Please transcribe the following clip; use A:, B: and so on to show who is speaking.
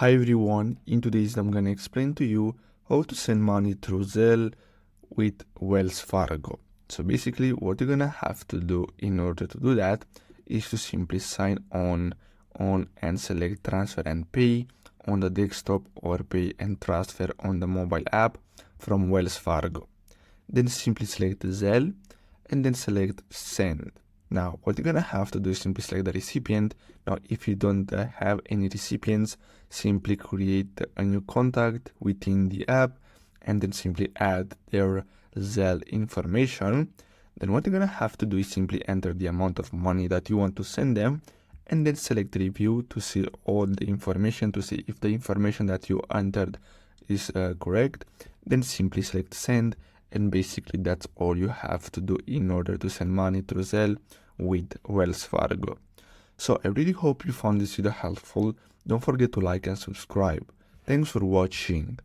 A: Hi everyone, in today's I'm gonna explain to you how to send money through Zelle with Wells Fargo. So basically what you're gonna have to do in order to do that is to simply sign on and select transfer and pay on the desktop or pay and transfer on the mobile app from Wells Fargo. Then simply select Zelle and then select send. Now, what you're gonna have to do is simply select the recipient. Now, if you don't have any recipients, simply create a new contact within the app and then simply add their Zelle information. Then what you're gonna have to do is simply enter the amount of money that you want to send them and then select review to see all the information, to see if the information that you entered is correct. Then simply select send, and basically that's all you have to do in order to send money through Zelle with Wells Fargo. So I really hope you found this video helpful. Don't forget to like and subscribe. Thanks for watching.